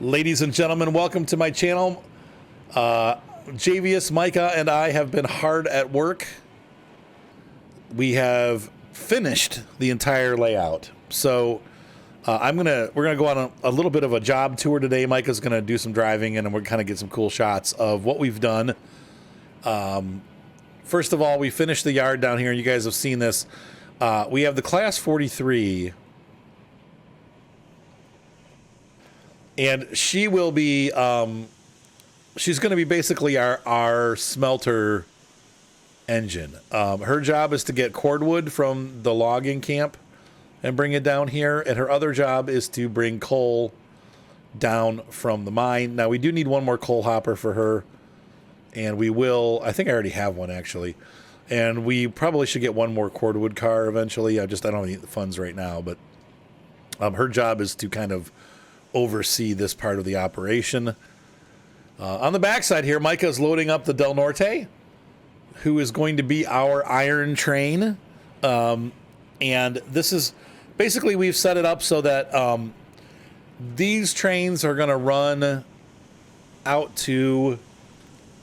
Ladies and gentlemen, welcome to my channel. Javius, Micah, and I have been hard at work. We have finished the entire layout. So we're gonna go on a little bit of a job tour today. Micah's gonna do some driving, and we're kind of get some cool shots of what we've done. First of all, we finished the yard down here, and you guys have seen this. We have the Class 43. And she will be, she's going to be basically our smelter engine. Her job is to get cordwood from the logging camp and bring it down here. And her other job is to bring coal down from the mine. Now, we do need one more coal hopper for her. And we will, I think I already have one actually. And we probably should get one more cordwood car eventually. I don't have any funds right now. But her job is to kind of oversee this part of the operation. On the backside here, Micah is loading up the Del Norte, who is going to be our iron train. And this is basically, we've set it up so that these trains are going to run out to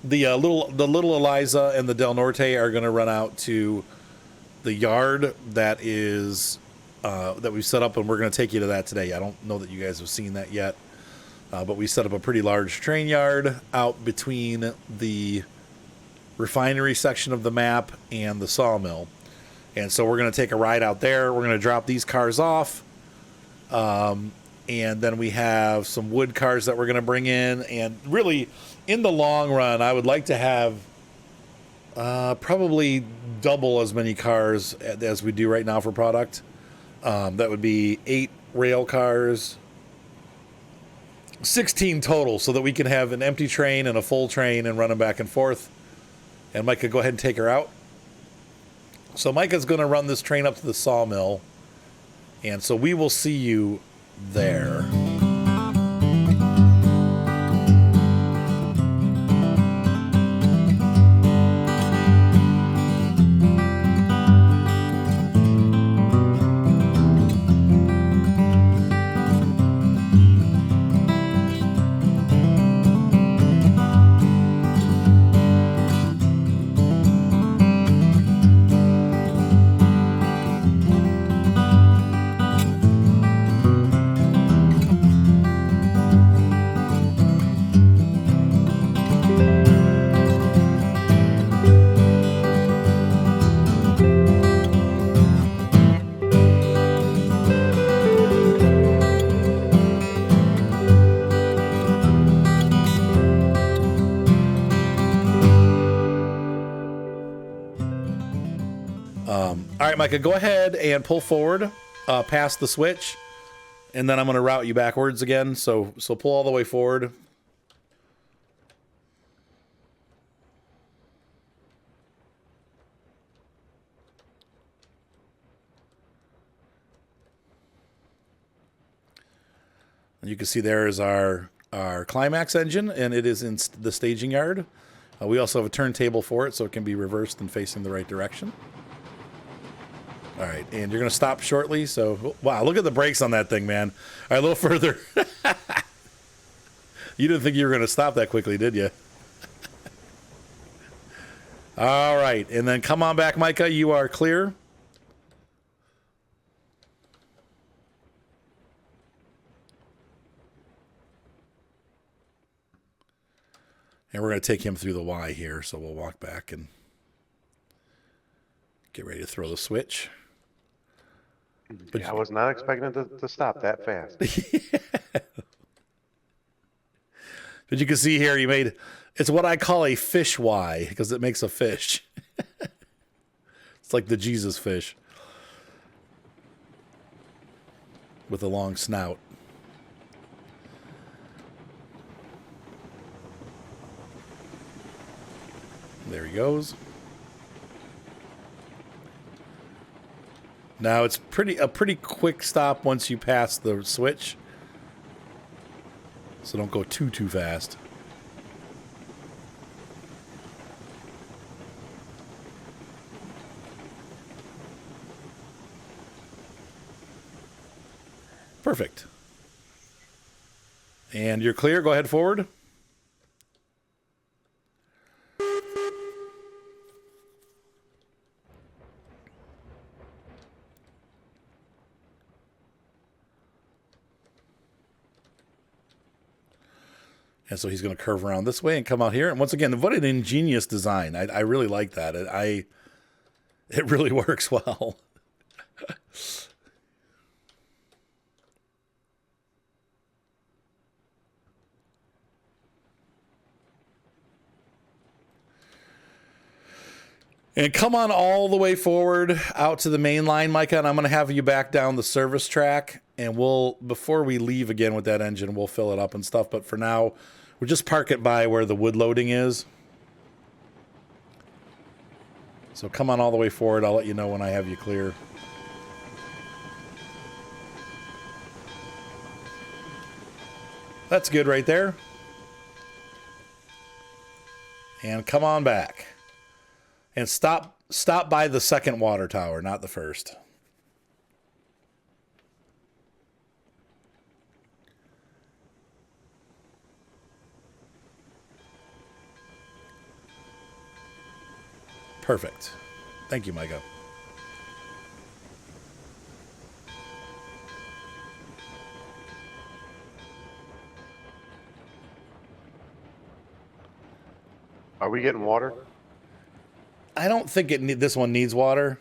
the little Eliza, and the Del Norte are going to run out to the yard that is that we've set up, and we're going to take you to that today. I don't know that you guys have seen that yet, but we set up a pretty large train yard out between the refinery section of the map and the sawmill. And so we're going to take a ride out there. We're going to drop these cars off, and then we have some wood cars that we're going to bring in. And really, in the long run, I would like to have probably double as many cars as we do right now for product. That would be 8 rail cars, 16 total, so that we can have an empty train and a full train and run them back and forth. And Micah, go ahead and take her out. So Micah's going to run this train up to the sawmill, and so we will see you there. All right, Micah, go ahead and pull forward past the switch, and then I'm going to route you backwards again. So pull all the way forward. And you can see there is our Climax engine, and it is in the staging yard. We also have a turntable for it, so it can be reversed and facing the right direction. All right, and you're going to stop shortly. So, wow, look at the brakes on that thing, man. All right, a little further. You didn't think you were going to stop that quickly, did you? All right, and then come on back, Micah. You are clear. And we're going to take him through the Y here, so we'll walk back and get ready to throw the switch. But I was not expecting it to stop that fast. But you can see here, it's what I call a fish Y, because it makes a fish. It's like the Jesus fish with a long snout. There he goes. Now it's a pretty quick stop once you pass the switch. So don't go too fast. Perfect. And you're clear. Go ahead forward. And so he's going to curve around this way and come out here. And once again, what an ingenious design. I really like that. It really works well. And come on all the way forward out to the main line, Micah, and I'm going to have you back down the service track. And before we leave again with that engine, we'll fill it up and stuff. But for now, we'll just park it by where the wood loading is. So come on all the way forward. I'll let you know when I have you clear. That's good right there. And come on back. And stop by the second water tower, not the first. Perfect. Thank you, Micah. Are we getting water? I don't think this one needs water.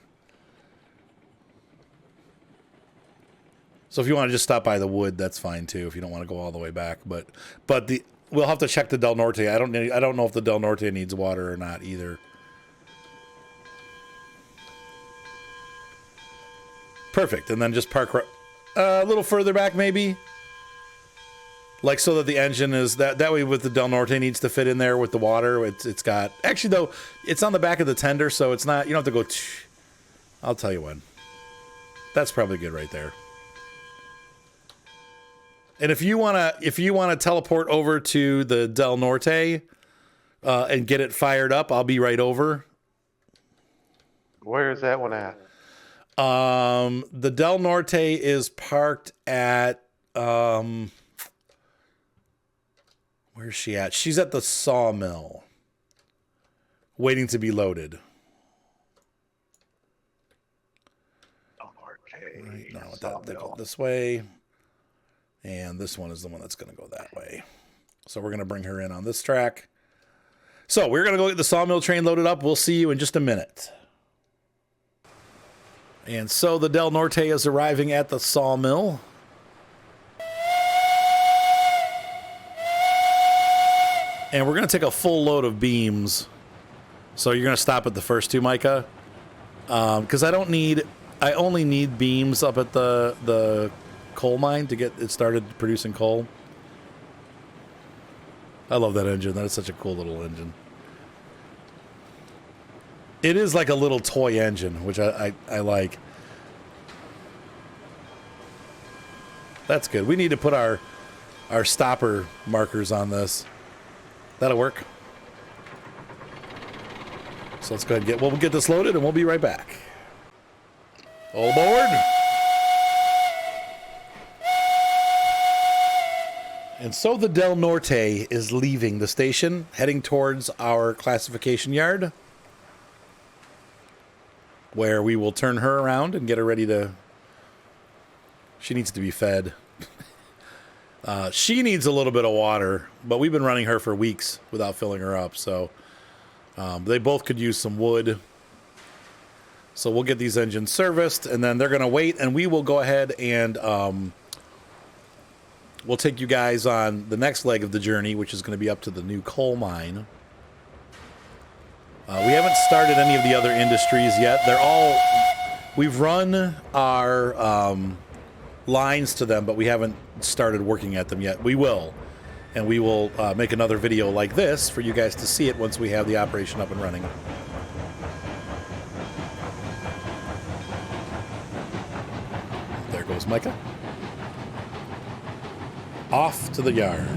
So if you want to just stop by the wood, that's fine too. If you don't want to go all the way back, but we'll have to check the Del Norte. I don't know if the Del Norte needs water or not either. Perfect, and then just park a little further back, maybe. Like so that the engine is that way with the Del Norte needs to fit in there with the water. It's got actually though it's on the back of the tender, so it's not, you don't have to go. I'll tell you when. That's probably good right there. And if you wanna teleport over to the Del Norte and get it fired up, I'll be right over. Where is that one at? The Del Norte is parked at where's she at? She's at the sawmill, waiting to be loaded. Okay. Right now, they go this way, and this one is the one that's going to go that way. So we're going to bring her in on this track. So we're going to go get the sawmill train loaded up. We'll see you in just a minute. And so the Del Norte is arriving at the sawmill. And we're going to take a full load of beams. So you're going to stop at the first two, Micah. Because I only need beams up at the coal mine to get it started producing coal. I love that engine. That is such a cool little engine. It is like a little toy engine, which I like. That's good. We need to put our stopper markers on this. That'll work. So let's go ahead and we'll get this loaded and we'll be right back. All aboard. And so the Del Norte is leaving the station, heading towards our classification yard, where we will turn her around and get her ready to... She needs to be fed. She needs a little bit of water, but we've been running her for weeks without filling her up, so they both could use some wood. So we'll get these engines serviced, and then they're going to wait, and we will go ahead and we'll take you guys on the next leg of the journey, which is going to be up to the new coal mine. We haven't started any of the other industries yet. We've run our lines to them, but we haven't started working at them yet. We will. And we will make another video like this for you guys to see it once we have the operation up and running. There goes Micah. Off to the yard.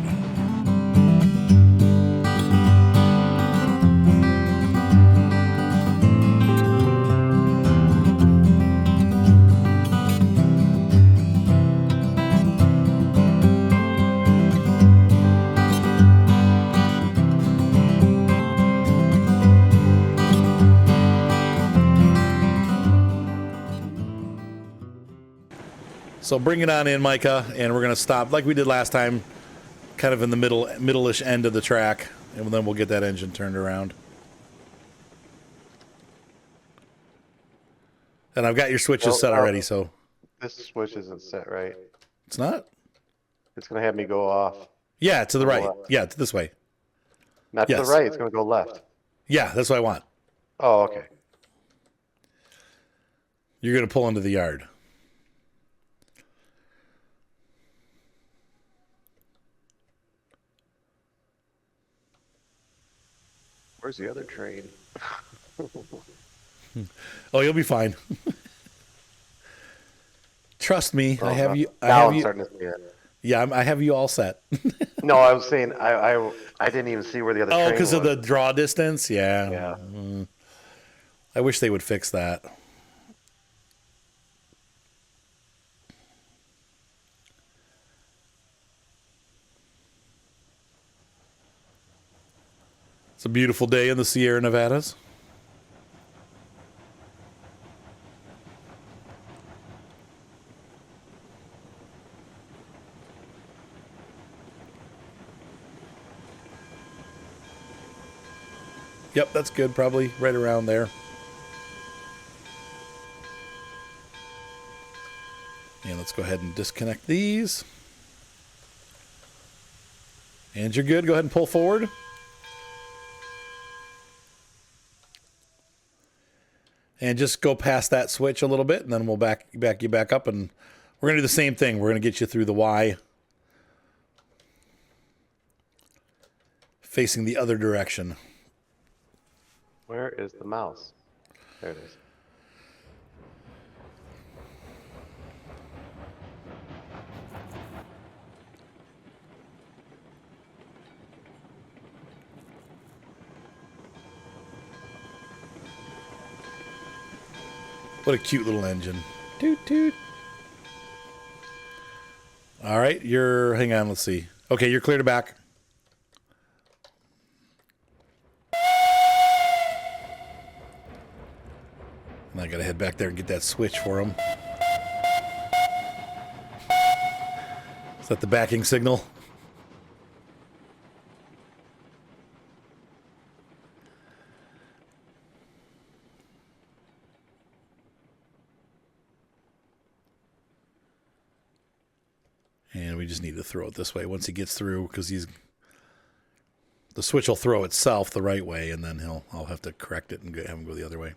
So bring it on in, Micah, and we're going to stop like we did last time, kind of in the middle-ish end of the track, and then we'll get that engine turned around. And I've got your switches set already, so... This switch isn't set right. It's not? It's going to have me go off. Yeah, to the right. Left. Yeah, to this way. Not to the right, it's going to go left. Yeah, that's what I want. Oh, okay. You're going to pull into the yard. Where's the other train? Oh, you'll be fine. Trust me, I have you. I'm starting to see it. Yeah, I have you all set. No, I was saying I didn't even see where the other train was. Oh, because of the draw distance? Yeah. Yeah. I wish they would fix that. It's a beautiful day in the Sierra Nevadas. Yep, that's good. Probably right around there. And let's go ahead and disconnect these. And you're good. Go ahead and pull forward. And just go past that switch a little bit, and then we'll back you back up, and we're going to do the same thing. We're going to get you through the Y, facing the other direction. Where is the mouse? There it is. What a cute little engine. Toot, toot. All right, hang on, let's see. Okay, you're clear to back. And I got to head back there and get that switch for him. Is that the backing signal? And we just need to throw it this way once he gets through, because the switch will throw itself the right way, and then I'll have to correct it and have him go the other way.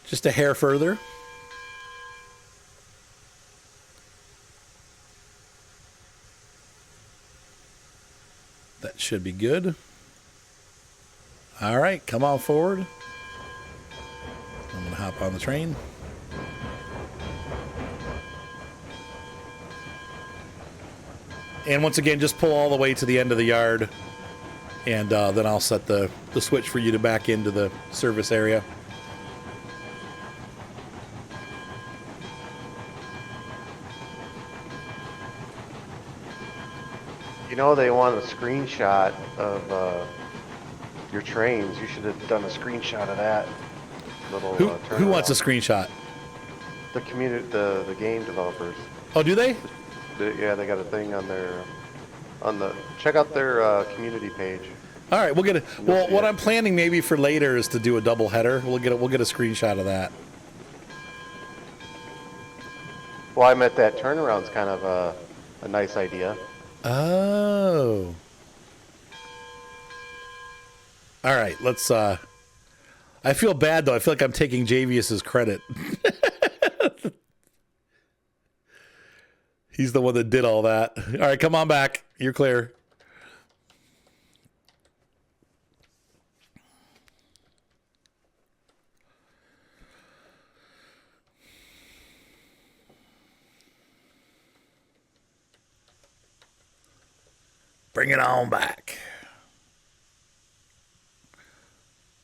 Just a hair further. That should be good. All right, come on forward. I'm going to hop on the train. And once again, just pull all the way to the end of the yard, and then I'll set the switch for you to back into the service area. You know they want a screenshot of your trains. You should have done a screenshot of that little. Who wants a screenshot? The community, the game developers. Oh, do they? Yeah, they got a thing on their check out their community page. All right, we'll get it. Well, what I'm planning maybe for later is to do a double header. We'll get a screenshot of that. Well, I meant that turnaround's kind of a nice idea. Oh. All right, let's I feel bad though. I feel like I'm taking Javius's credit. He's the one that did all that. All right, come on back. You're clear. Bring it on back.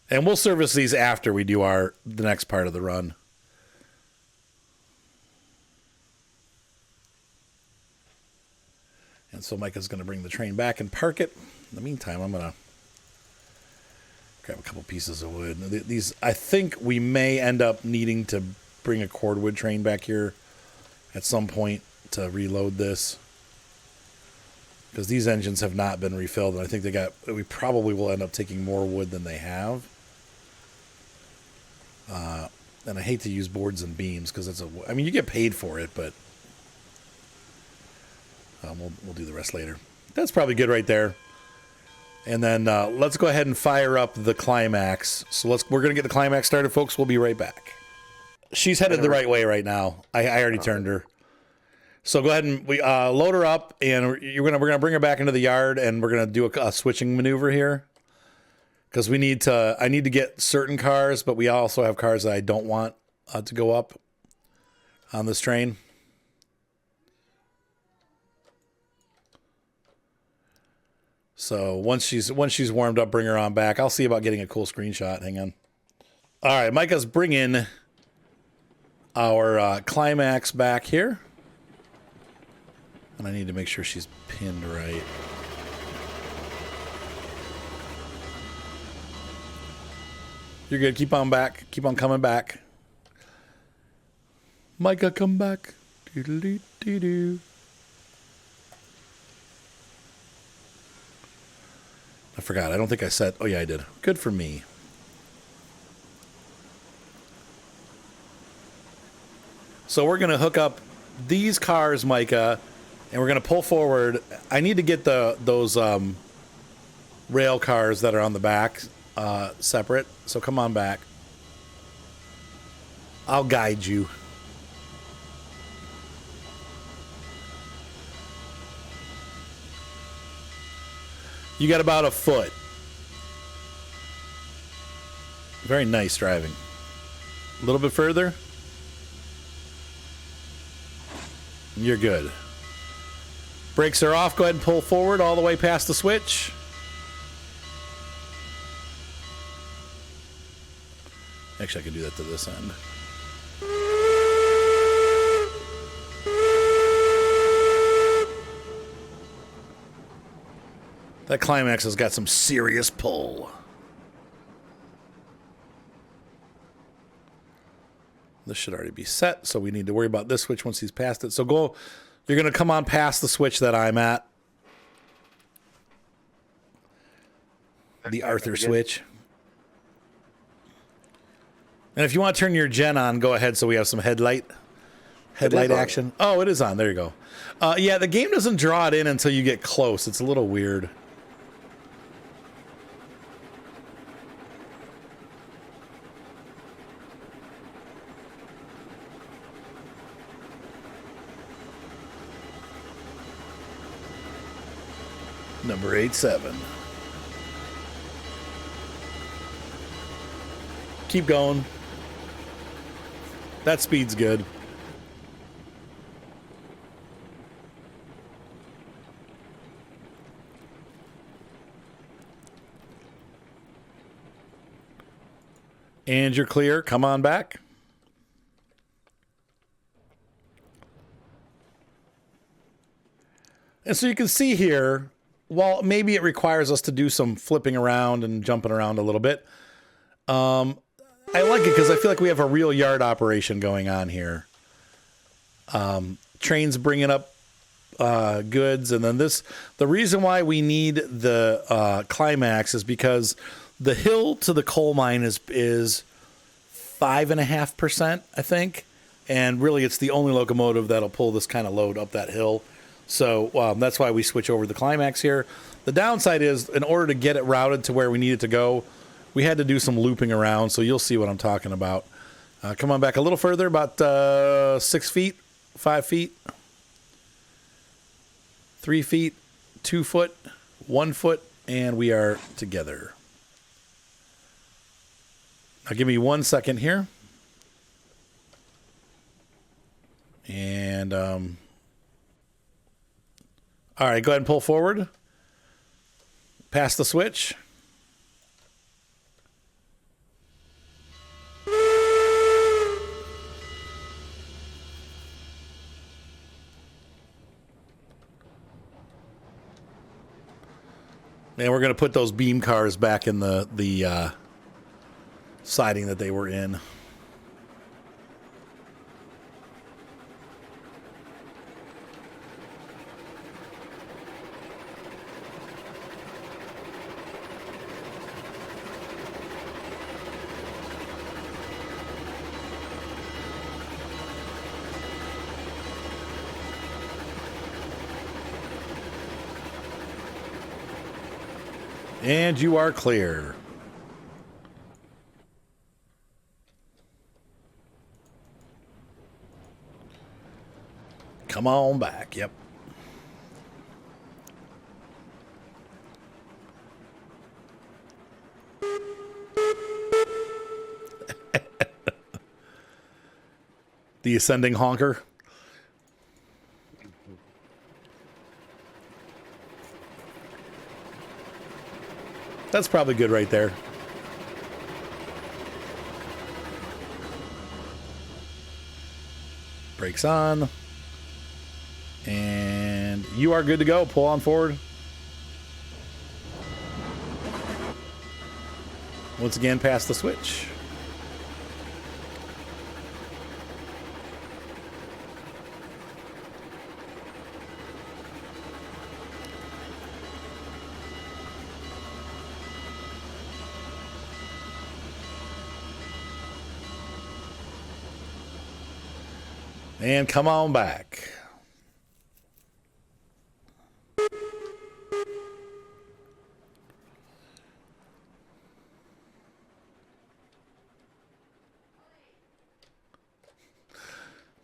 And we'll service these after we do the next part of the run. And so Micah's going to bring the train back and park it. In the meantime, I'm going to grab a couple pieces of wood. These, I think we may end up needing to bring a cordwood train back here at some point to reload this, because these engines have not been refilled, and I think we probably will end up taking more wood than they have. And I hate to use boards and beams because I mean, you get paid for it, but we'll do the rest later. That's probably good right there. And then let's go ahead and fire up the Climax. So we're going to get the Climax started, folks. We'll be right back. She's headed the right way right now. I already turned her. So go ahead and we load her up, and we're gonna bring her back into the yard, and we're gonna do a switching maneuver here, because I need to get certain cars, but we also have cars that I don't want to go up on this train. So once she's warmed up, bring her on back. I'll see about getting a cool screenshot. Hang on. All right, Micah's bringing our Climax back here. And I need to make sure she's pinned right. You're good. Keep on back. Keep on coming back. Micah, come back. Doodle-doo-doo-doo. I forgot. I don't think I said... Oh, yeah, I did. Good for me. So we're going to hook up these cars, Micah, and we're going to pull forward. I need to get those rail cars that are on the back separate. So come on back. I'll guide you. You got about a foot. Very nice driving. A little bit further. You're good. Brakes are off. Go ahead and pull forward all the way past the switch. Actually, I can do that to this end. That Climax has got some serious pull. This should already be set, so we need to worry about this switch once he's past it. So you're going to come on past the switch that I'm at. The Arthur switch. And if you want to turn your gen on, go ahead so we have some headlight action. Oh, it is on. There you go. Yeah, the game doesn't draw it in until you get close. It's a little weird. Number 87. Keep going. That speed's good. And you're clear. Come on back. And so you can see here, while maybe it requires us to do some flipping around and jumping around a little bit, I like it because I feel like we have a real yard operation going on here. Trains bringing up goods, and then the reason why we need the Climax is because the hill to the coal mine is 5.5%, I think, and really it's the only locomotive that'll pull this kind of load up that hill. So that's why we switch over the Climax here. The downside is, in order to get it routed to where we need it to go, we had to do some looping around, so you'll see what I'm talking about. Come on back a little further, about 6 feet, 5 feet, 3 feet, 2 foot, 1 foot, and we are together. Now give me 1 second here. And, all right, go ahead and pull forward. Past the switch. And we're going to put those beam cars back in the siding that they were in. And you are clear. Come on back. Yep. The ascending honker. That's probably good right there. Brakes on. And you are good to go. Pull on forward. Once again, past the switch. And come on back.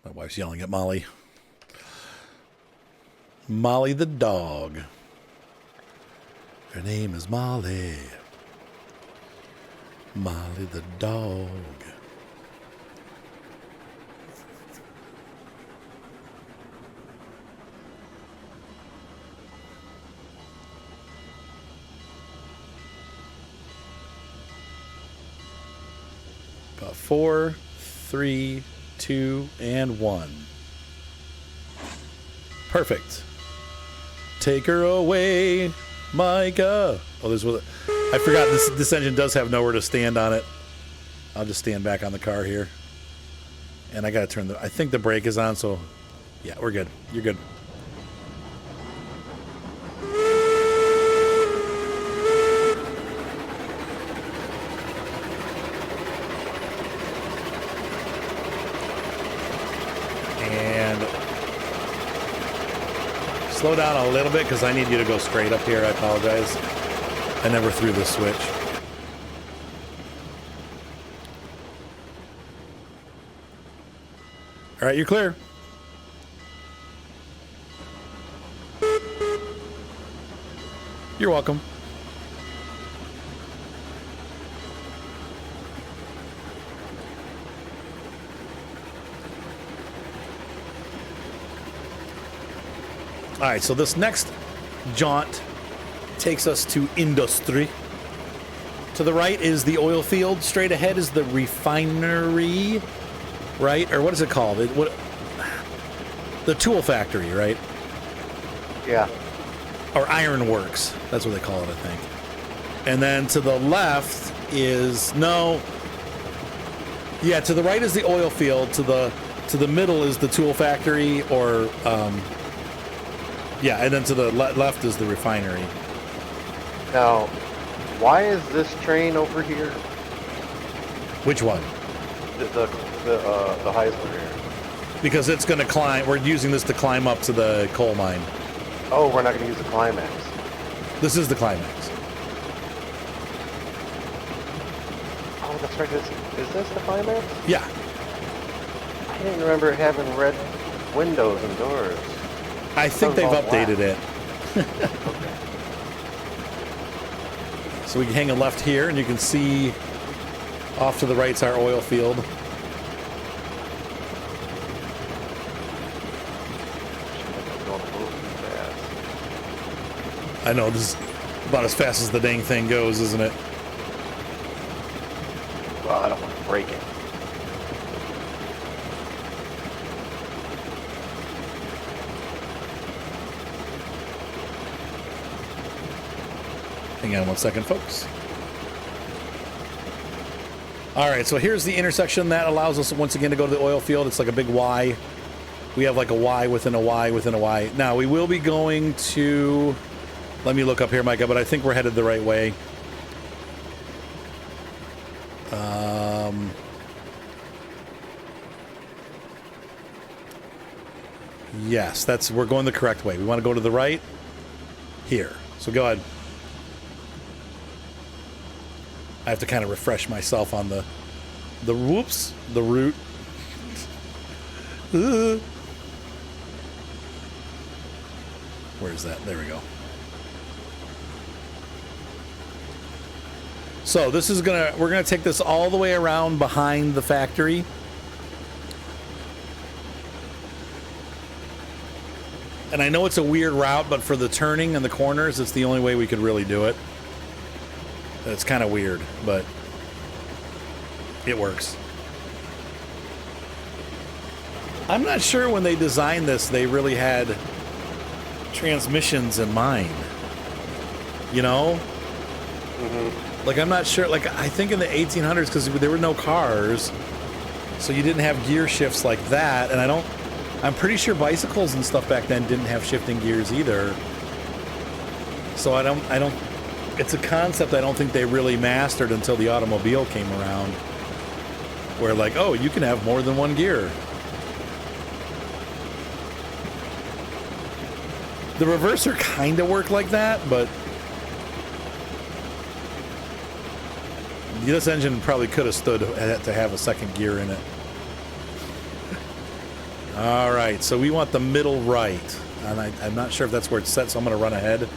My wife's yelling at Molly. Molly the dog. Her name is Molly. Molly the dog. About 4, 3, 2, and 1. Perfect. Take her away, Micah. Oh, there's what I forgot. This engine does have nowhere to stand on it. I'll just stand back on the car here, and I gotta turn the. I think the brake is on, so yeah, we're good. You're good. Slow down a little bit because I need you to go straight up here. I apologize. I never threw this switch. All right, you're clear. You're welcome. All right, so this next jaunt takes us to industry. To the right is the oil field. Straight ahead is the refinery, right? Or what is it called? The tool factory, right? Yeah. Or iron works. That's what they call it, I think. And then to the left is to the right is the oil field. To the middle is the tool factory, or and then to the left is the refinery. Now, why is this train over here? Which one? The Heisler here. Because it's going to climb. We're using this to climb up to the coal mine. Oh, we're not going to use the Climax. This is the Climax. Oh, that's right. Is this the Climax? Yeah. I didn't remember it having red windows and doors. I think they've updated it. Okay. So we can hang a left here, and you can see off to the right's our oil field. I know, this is about as fast as the dang thing goes, isn't it? Well, I don't want to break it. Hang on one second, folks. All right, so here's the intersection that allows us once again to go to the oil field. It's like a big Y. We have like a Y within a Y within a Y. Now, we will be going to... Let me look up here, Micah, but I think we're headed the right way. Yes, we're going the correct way. We want to go to the right here. So go ahead. I have to kind of refresh myself on the route. Where's that? There we go. So this is we're gonna take this all the way around behind the factory. And I know it's a weird route, but for the turning and the corners, it's the only way we could really do it. It's kind of weird, but it works. I'm not sure when they designed this, they really had transmissions in mind. You know? Mm-hmm. Like, I'm not sure. Like, I think in the 1800s, because there were no cars, so you didn't have gear shifts like that. And I'm pretty sure bicycles and stuff back then didn't have shifting gears either. So I don't, it's a concept I don't think they really mastered until the automobile came around. Where like, oh, you can have more than one gear. The reverser kind of worked like that, but this engine probably could have stood to have a second gear in it. All right, so we want the middle right, and I'm not sure if that's where it's set, so I'm going to run ahead and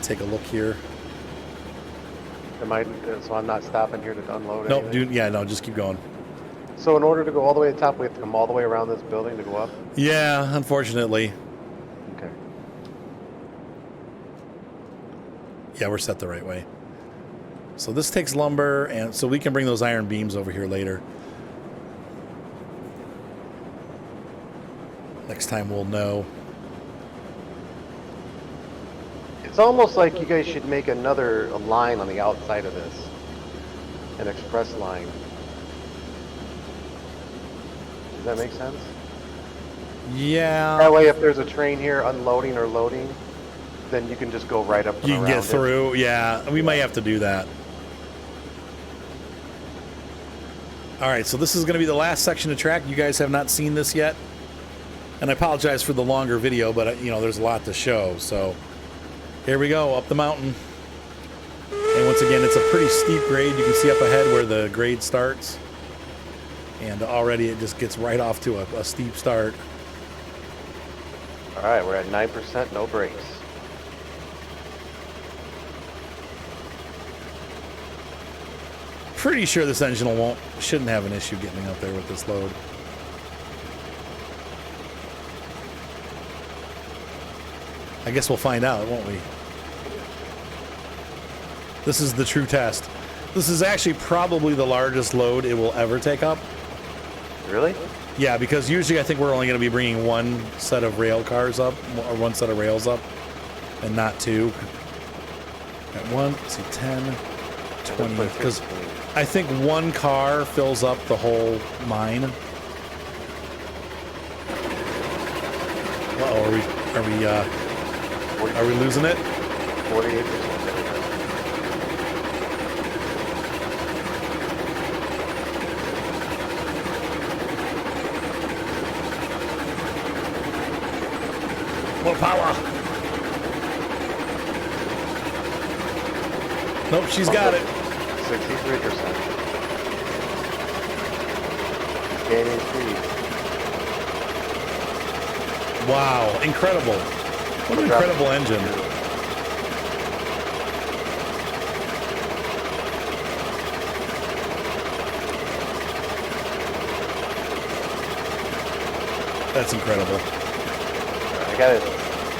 take a look here. So I'm not stopping here to unload Nope, anything? no, just keep going. So in order to go all the way to the top, we have to come all the way around this building to go up? Yeah, unfortunately. Okay. Yeah, we're set the right way. So this takes lumber, and so we can bring those iron beams over here later. Next time we'll know. It's almost like you guys should make a line on the outside of this. An express line. Does that make sense? Yeah. That way if there's a train here unloading or loading, then you can just go right up and you can around get through. Yeah, we might have to do that. All right, so this is going to be the last section of track. You guys have not seen this yet. And I apologize for the longer video, but you know, there's a lot to show. So here we go, up the mountain. And once again, it's a pretty steep grade. You can see up ahead where the grade starts. And already it just gets right off to a steep start. All right, we're at 9%, no brakes. Pretty sure this engine shouldn't have an issue getting up there with this load. I guess we'll find out, won't we? This is the true test. This is actually probably the largest load it will ever take up. Really? Yeah, because usually I think we're only going to be bringing one set of rail cars up, or one set of rails up, and not two. At 1, let's see, 10, 20, because I think one car fills up the whole mine. Uh-oh, are we losing it? 48%. More power. Nope, she's got it. 63%. Gaining speed. Wow, incredible. What an incredible engine. That's incredible. I got it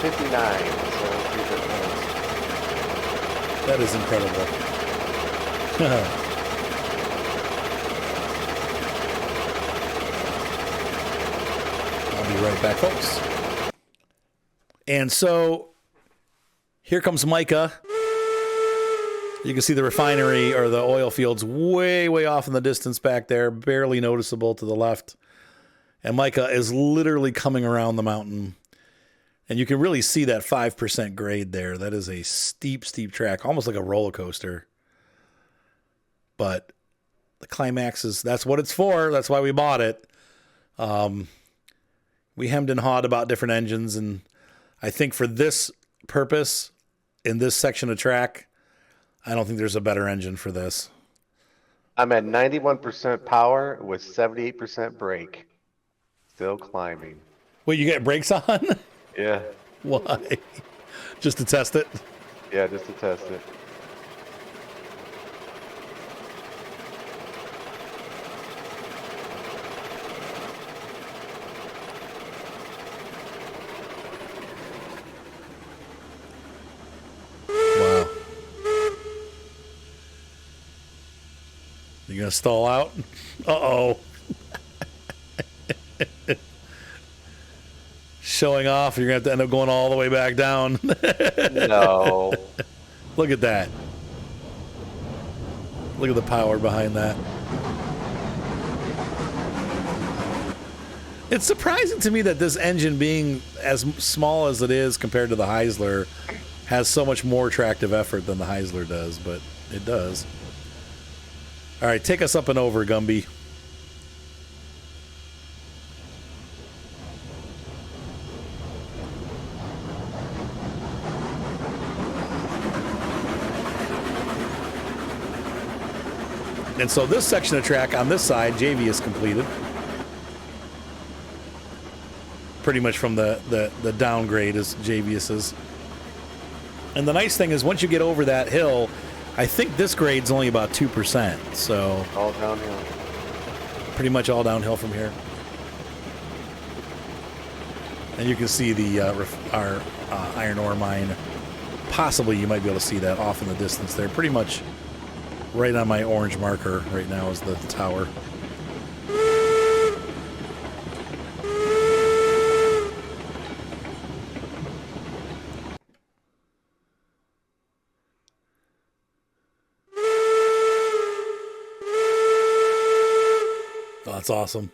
59, so we'll see if it holds. That is incredible. I'll be right back, folks. And so, here comes Micah. You can see the refinery or the oil fields way, way off in the distance back there, barely noticeable to the left. And Micah is literally coming around the mountain. And you can really see that 5% grade there. That is a steep, steep track, almost like a roller coaster. But the Climax that's what it's for. That's why we bought it. We hemmed and hawed about different engines. And I think for this purpose, in this section of track, I don't think there's a better engine for this. I'm at 91% power with 78% brake. Still climbing. Wait, you get brakes on? Yeah. Why? Just to test it? Yeah, just to test it. Wow. You gonna stall out? Uh-oh. Showing off, you're gonna have to end up going all the way back down. No. Look at that. Look at the power behind that. It's surprising to me that this engine, being as small as it is compared to the Heisler, has so much more tractive effort than the Heisler does, but it does. All right, take us up and over, Gumby. And so this section of track on this side, JV is completed. Pretty much from the downgrade is JVS's. And the nice thing is once you get over that hill, I think this grade's only about 2%. So All downhill. pretty much all downhill from here. And you can see the our iron ore mine. Possibly you might be able to see that off in the distance there. Pretty much right on my orange marker right now is the tower. Oh, that's awesome.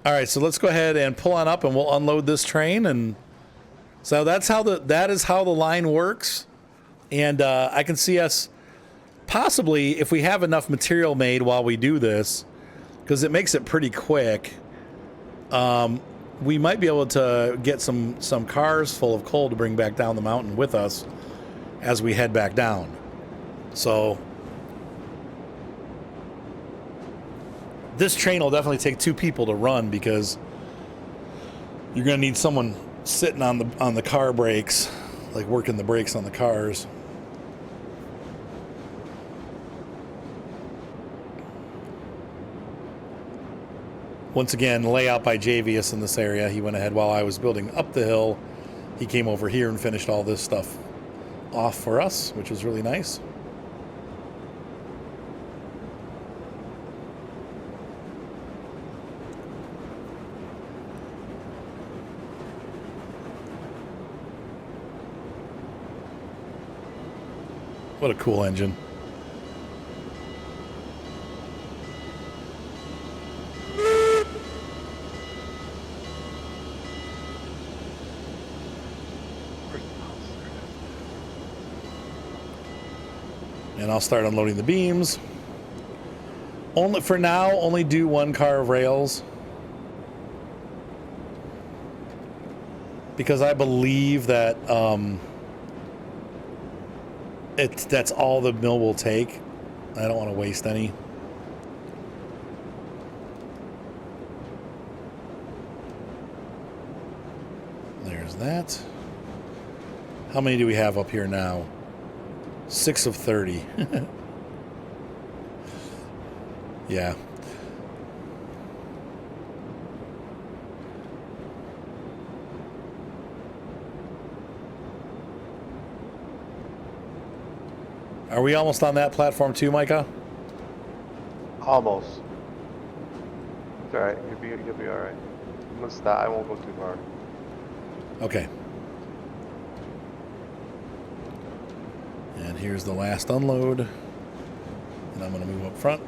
All right, so let's go ahead and pull on up and we'll unload this train. And so that is how the line works. And I can see us possibly, if we have enough material made while we do this, because it makes it pretty quick, we might be able to get some cars full of coal to bring back down the mountain with us as we head back down. So this train will definitely take 2 people to run because you're going to need someone sitting on the car brakes, like working the brakes on the cars. Once again, layout by JVS in this area. He went ahead while I was building up the hill. He came over here and finished all this stuff off for us, which was really nice. What a cool engine. And I'll start unloading the beams. Only for now, only do 1 car of rails. Because I believe that that's all the mill will take. I don't want to waste any. There's that. How many do we have up here now? 6 of 30. Yeah. Are we almost on that platform too, Micah? Almost. It's alright. You'll be alright. I'm gonna stop. I won't go too far. Okay. And here's the last unload. And I'm going to move up front.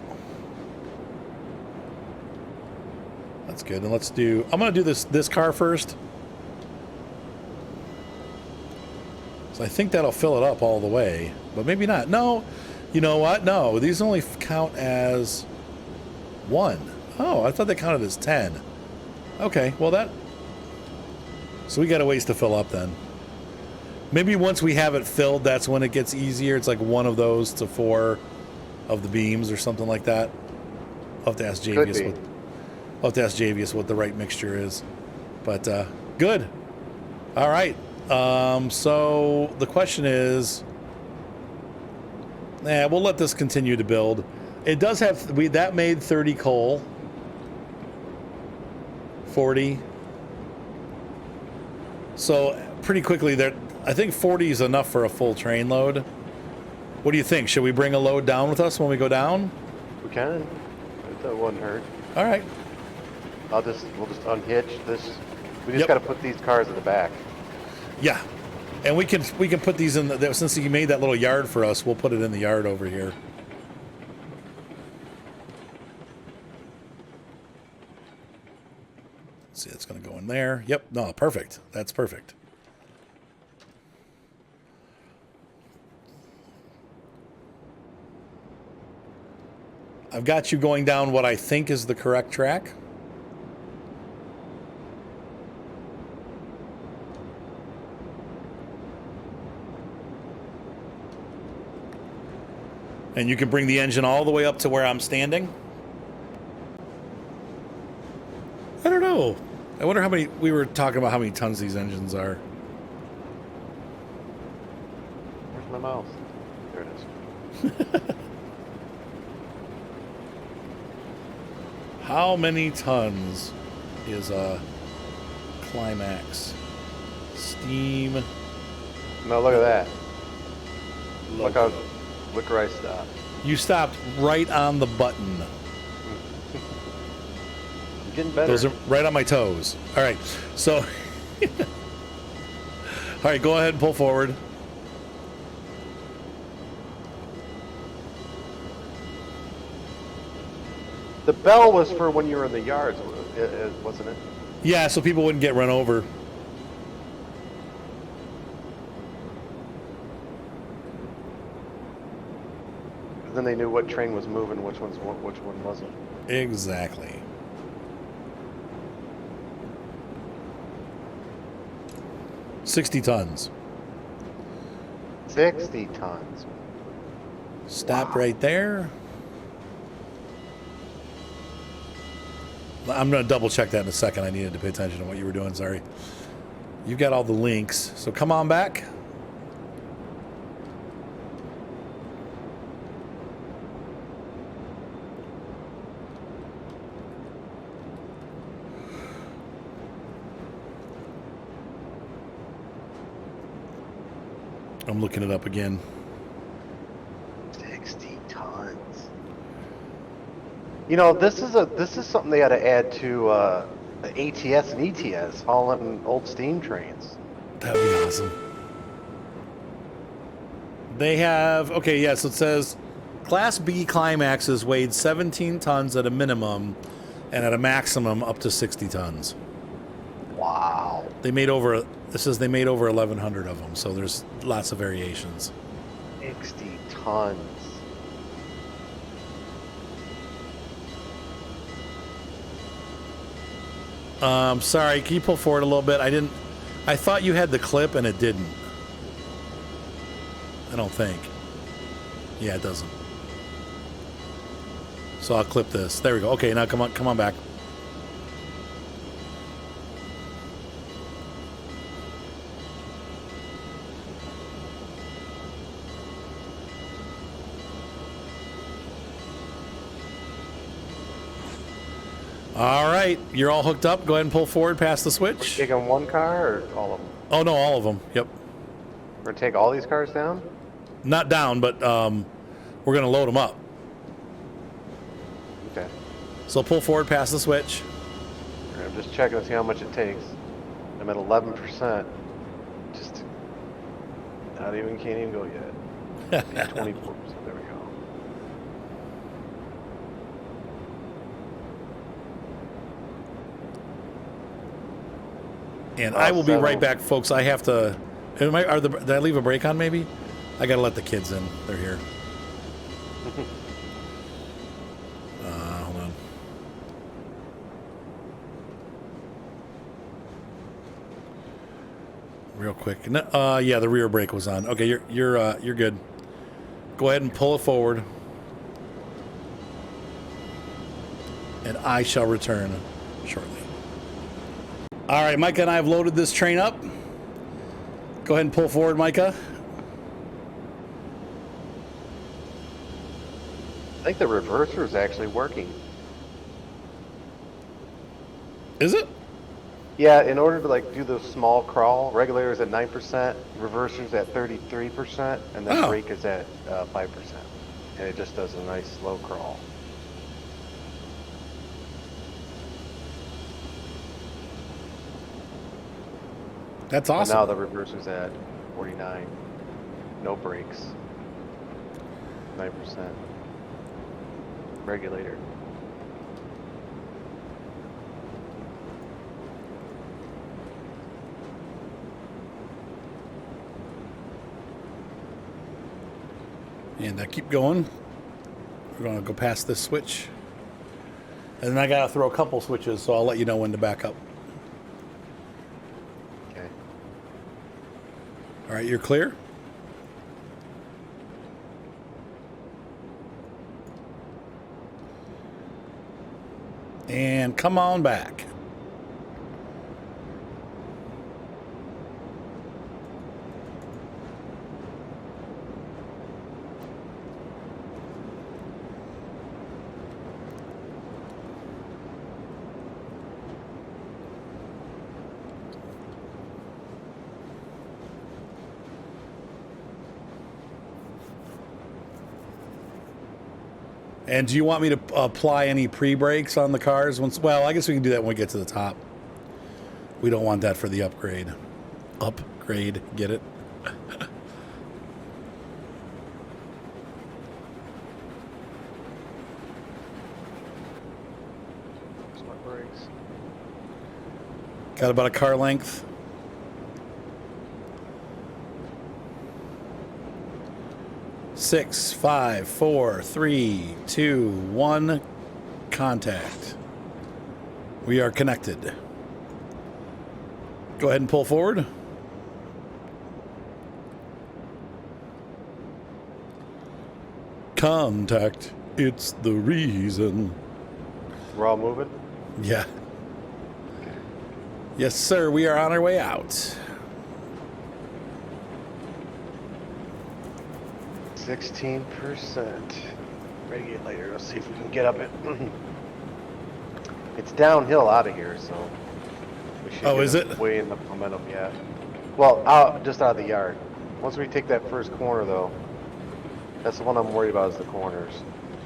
That's good. And let's do... I'm going to do this car first. So I think that'll fill it up all the way. But maybe not. No. You know what? No. These only count as 1. Oh, I thought they counted as 10. Okay. Well, that... So we got a ways to fill up then. Maybe once we have it filled, that's when it gets easier. It's like 1 of those to 4 of the beams or something like that. I'll have to ask Javius what the right mixture is. But good. All right. So the question is, we'll let this continue to build. It does have that made 30 coal, 40. So pretty quickly there. I think 40 is enough for a full train load. What do you think? Should we bring a load down with us when we go down? We can. That wouldn't hurt. All right. We'll just unhitch this. We just got to put these cars in the back. Yeah, and we can put these in the, since you made that little yard for us. We'll put it in the yard over here. Let's see, it's going to go in there. Yep. No, perfect. That's perfect. I've got you going down what I think is the correct track. And you can bring the engine all the way up to where I'm standing. I don't know. I wonder how many, we were talking about how many tons these engines are. Where's my mouse? There it is. How many tons is a Climax steam? No, look at that. Look where I stopped. You stopped right on the button. I'm getting better. Those are right on my toes. All right, so all right, go ahead and pull forward. The bell was for when you were in the yards, wasn't it? Yeah, so people wouldn't get run over. Then they knew what train was moving, which one wasn't. Exactly. $60 tons. 60 tons. Stop right there. I'm going to double check that in a second. I needed to pay attention to what you were doing. Sorry. You've got all the links. So come on back. I'm looking it up again. 60 tons. You know, this is something they got to add to the ATS and ETS, hauling old steam trains. That'd be awesome. They have, okay, yes, it says Class B Climaxes weighed 17 tons at a minimum and at a maximum up to 60 tons. Wow. They made over, it says they made over 1,100 of them, so there's lots of variations. 60 tons. Sorry, can you pull forward a little bit? I thought you had the clip and it didn't. I don't think. Yeah, it doesn't. So I'll clip this. There we go. Okay, now come on back. All right, you're all hooked up. Go ahead and pull forward past the switch. Taking one car or all of them? Oh, no, all of them. Yep. We're gonna take all these cars down? Not down, but we're going to load them up. Okay. So pull forward past the switch. I'm just checking to see how much it takes. I'm at 11%. Just can't even go yet. 24%. There we go. And I will be right back, folks. I have to. Did I leave a brake on? Maybe. I got to let the kids in. They're here. Hold on. Real quick. No, yeah, the rear brake was on. Okay, you're good. Go ahead and pull it forward, and I shall return shortly. All right, Micah and I have loaded this train up. Go ahead and pull forward, Micah. I think the reverser is actually working. Is it? Yeah, in order to like do the small crawl, regulator is at 9%, reverser's at 33%, and then brake is at 5%. And it just does a nice slow crawl. That's awesome. And now the reverser's at 49. No brakes. 9%. Regulator. And keep going. We're going to go past this switch. And then I got to throw a couple switches, so I'll let you know when to back up. Okay. All right, you're clear? And come on back. And do you want me to apply any pre-brakes on the cars? Well, I guess we can do that when we get to the top. We don't want that for the upgrade. Upgrade, get it? Smart brakes. Got about a car length. Six, 5, 4, 3, 2, 1. Contact. We are connected. Go ahead and pull forward. Contact. It's the reason. We're all moving? Yeah. Yes, sir. We are on our way out. 16% regulator. Let's see if we can get up it. It's downhill out of here, so we should Oh, get is it? way in the momentum, yeah. Well, just out of the yard. Once we take that first corner, though, that's the one I'm worried about is the corners.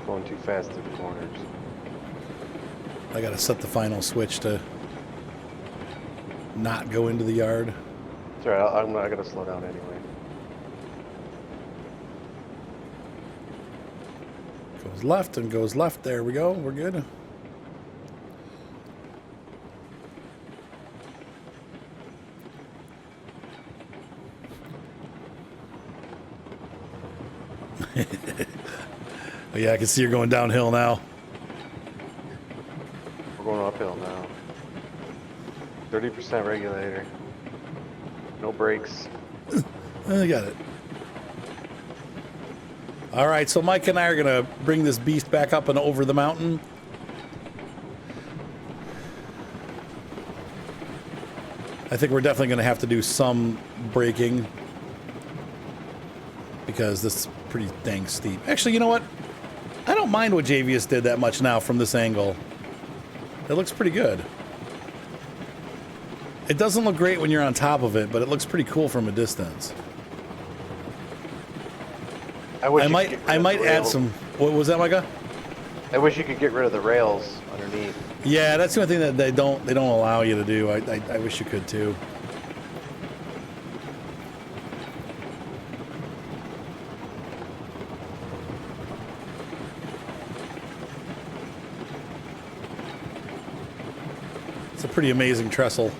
Going too fast through the corners. I got to set the final switch to not go into the yard. It's alright, I gotta slow down anyway. Goes left and goes left. There we go. We're good. Oh, yeah, I can see you're going downhill now. We're going uphill now. 30% regulator. No brakes. I got it. All right, so Mike and I are going to bring this beast back up and over the mountain. I think we're definitely going to have to do some braking because this is pretty dang steep. Actually, you know what? I don't mind what Javius did that much now from this angle. It looks pretty good. It doesn't look great when you're on top of it, but it looks pretty cool from a distance. I might add some. What was that, Micah? I wish you could get rid of the rails underneath. Yeah, that's the only thing that they don't allow you to do. I wish you could too. It's a pretty amazing trestle.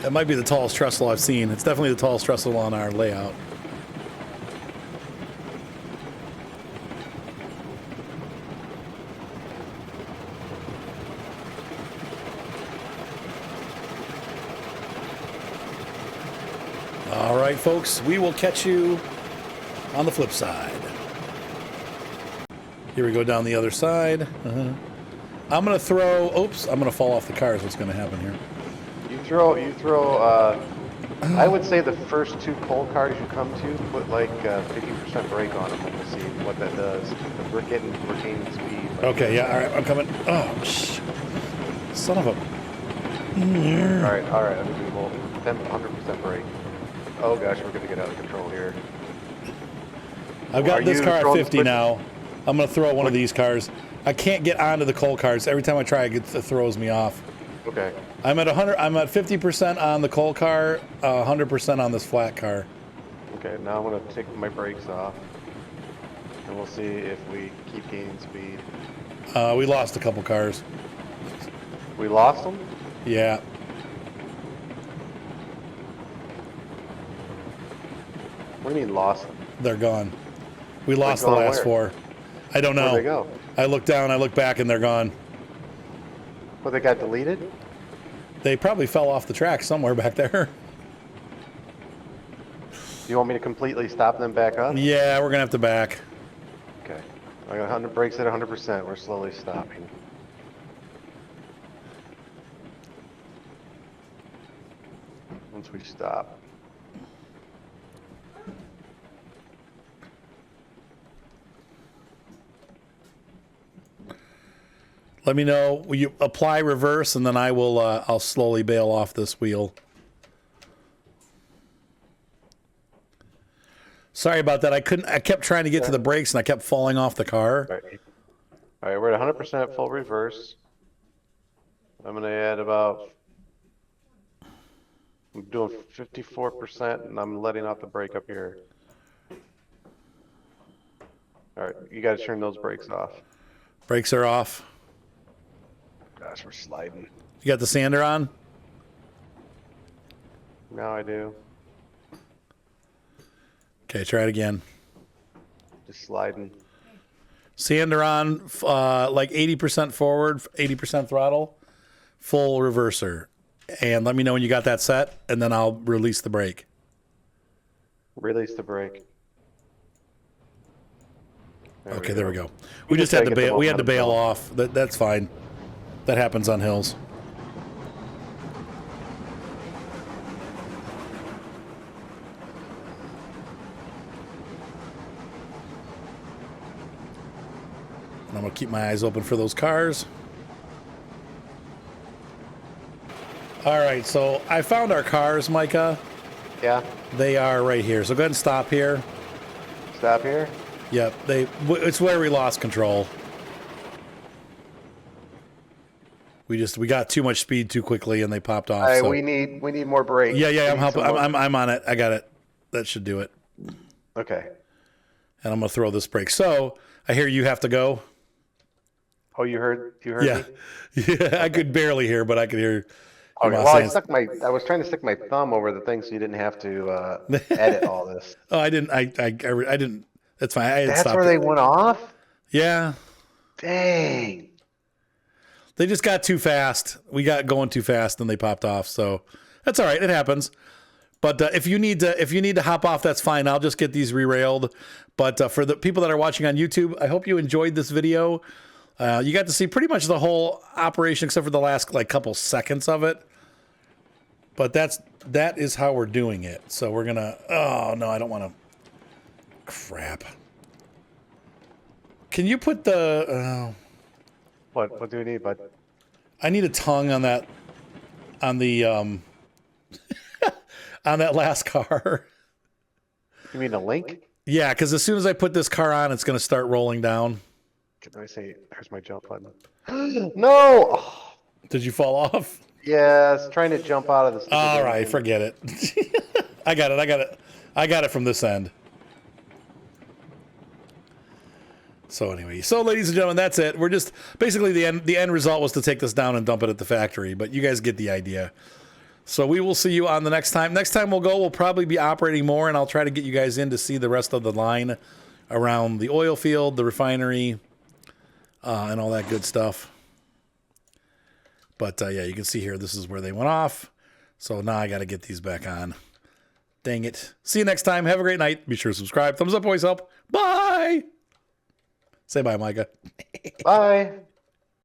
That might be the tallest trestle I've seen. It's definitely the tallest trestle on our layout. All right, folks, we will catch you on the flip side. Here we go down the other side. I'm going to throw... Oops, I'm going to fall off the car is what's going to happen here. You throw, I would say the first 2 coal cars you come to, put like 50% brake on them and we'll see what that does. Because we're gaining speed. Okay, yeah, all right, I'm coming. Oh, son of a... All right, I'm going to do 100% brake. Oh gosh, we're going to get out of control here. I've got this car at 50 now. I'm going to throw one of these cars. I can't get onto the coal cars. Every time I try, it throws me off. Okay. I'm at 100. I'm at 50% on the coal car, 100% on this flat car. Okay, now I'm going to take my brakes off, and we'll see if we keep gaining speed. We lost a couple cars. We lost them? Yeah. What do you mean lost them? They're gone. We lost the last 4. I don't know. Where'd they go? I look down, I look back, and they're gone. Well, they got deleted? They probably fell off the track somewhere back there. You want me to completely stop them back up? Yeah, we're going to have to back. Okay. I got 100 brakes at 100%. We're slowly stopping. Once we stop. Let me know. Will you apply reverse, and then I will. I'll slowly bail off this wheel. Sorry about that. I couldn't. I kept trying to get to the brakes, and I kept falling off the car. All right, we're at 100% full reverse. I'm gonna add about. I'm doing 54%, and I'm letting off the brake up here. All right, you got to turn those brakes off. Brakes are off. Gosh, we're sliding. You got the sander on? Now I do. Okay, try it again. Just sliding. Sander on, like 80% forward, 80% throttle, full reverser. And let me know when you got that set, and then I'll release the brake. Release the brake. Okay, there we go. We just had to bail. We had to bail off. That's fine. That happens on hills. And I'm gonna keep my eyes open for those cars. All right, so I found our cars, Micah. Yeah. They are right here. So go ahead and stop here. Stop here. Yep. It's where we lost control. We got too much speed too quickly, and they popped off. All right, so. we need more brakes. Yeah. I'm helping. I'm on it. I got it. That should do it. Okay. And I'm gonna throw this brake. So I hear you have to go. Oh, you heard me? Yeah. I could barely hear, but I could hear. Okay, well, I was trying to stick my thumb over the thing so you didn't have to edit all this. Oh, I didn't. I didn't. That's fine. That's where they went off? Yeah. Dang. They just got too fast. We got going too fast, and they popped off. So that's all right. It happens. But if you need to hop off, that's fine. I'll just get these re-railed. But for the people that are watching on YouTube, I hope you enjoyed this video. You got to see pretty much the whole operation except for the last couple seconds of it. But that is how we're doing it. So we're gonna. Oh no, I don't want to. Crap. Can you put the? What do you need, bud? I need a tongue on that. On the on that last car. You mean a link? Yeah, because as soon as I put this car on, it's gonna start rolling down. Can I say? There's my jump button. No. Oh, Did you fall off? yeah, it's trying to jump out of the. All right, forget it. I got it from this end. So anyway, ladies and gentlemen, that's it. We're just basically the end result was to take this down and dump it at the factory, but you guys get the idea. So we will see you on the next time. Next time we'll probably be operating more, and I'll try to get you guys in to see the rest of the line around the oil field, the refinery, and all that good stuff. But yeah, you can see here, this is where they went off. So now I got to get these back on. Dang it. See you next time. Have a great night. Be sure to subscribe. Thumbs up always help. Bye. Say bye, Micah. Bye.